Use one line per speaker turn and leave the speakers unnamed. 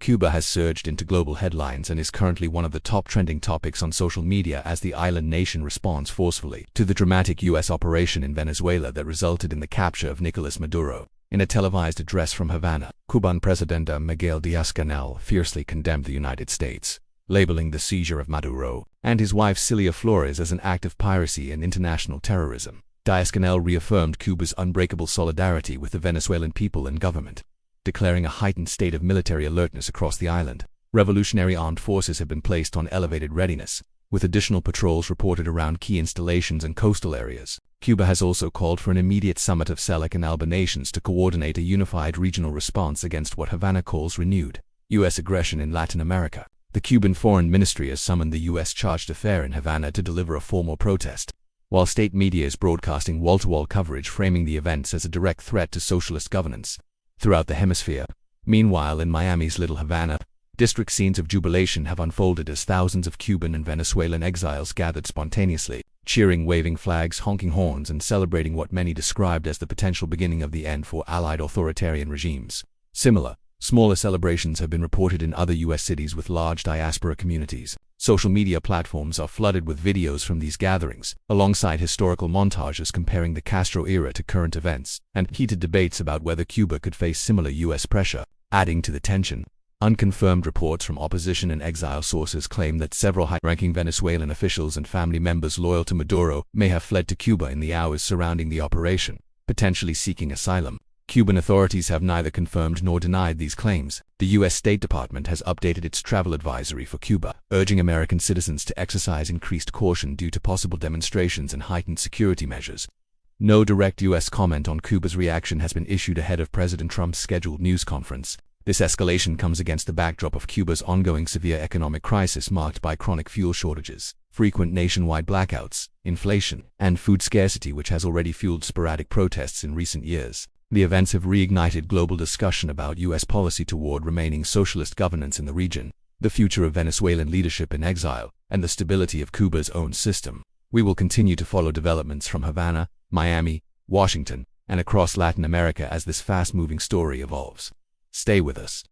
Cuba has surged into global headlines and is currently one of the top trending topics on social media as the island nation responds forcefully to the dramatic U.S. operation in Venezuela that resulted in the capture of Nicolás Maduro. In a televised address from Havana, Cuban President Miguel Díaz-Canel fiercely condemned the United States, labeling the seizure of Maduro and his wife Cilia Flores as an act of piracy and international terrorism. Díaz-Canel reaffirmed Cuba's unbreakable solidarity with the Venezuelan people and government, declaring a heightened state of military alertness across the island. Revolutionary armed forces have been placed on elevated readiness, with additional patrols reported around key installations and coastal areas. Cuba has also called for an immediate summit of CELAC and ALBA nations to coordinate a unified regional response against what Havana calls renewed U.S. aggression in Latin America. The Cuban Foreign Ministry has summoned the U.S. chargé d'affaires in Havana to deliver a formal protest, while state media is broadcasting wall-to-wall coverage framing the events as a direct threat to socialist governance throughout the hemisphere. Meanwhile, in Miami's Little Havana, district scenes of jubilation have unfolded as thousands of Cuban and Venezuelan exiles gathered spontaneously, cheering, waving flags, honking horns, and celebrating what many described as the potential beginning of the end for allied authoritarian regimes. Similar, smaller celebrations have been reported in other U.S. cities with large diaspora communities. Social media platforms are flooded with videos from these gatherings, alongside historical montages comparing the Castro era to current events, and heated debates about whether Cuba could face similar U.S. pressure, adding to the tension. Unconfirmed reports from opposition and exile sources claim that several high-ranking Venezuelan officials and family members loyal to Maduro may have fled to Cuba in the hours surrounding the operation, potentially seeking asylum. Cuban authorities have neither confirmed nor denied these claims. The U.S. State Department has updated its travel advisory for Cuba, urging American citizens to exercise increased caution due to possible demonstrations and heightened security measures. No direct U.S. comment on Cuba's reaction has been issued ahead of President Trump's scheduled news conference. This escalation comes against the backdrop of Cuba's ongoing severe economic crisis marked by chronic fuel shortages, frequent nationwide blackouts, inflation, and food scarcity, which has already fueled sporadic protests in recent years. The events have reignited global discussion about U.S. policy toward remaining socialist governance in the region, the future of Venezuelan leadership in exile, and the stability of Cuba's own system. We will continue to follow developments from Havana, Miami, Washington, and across Latin America as this fast-moving story evolves. Stay with us.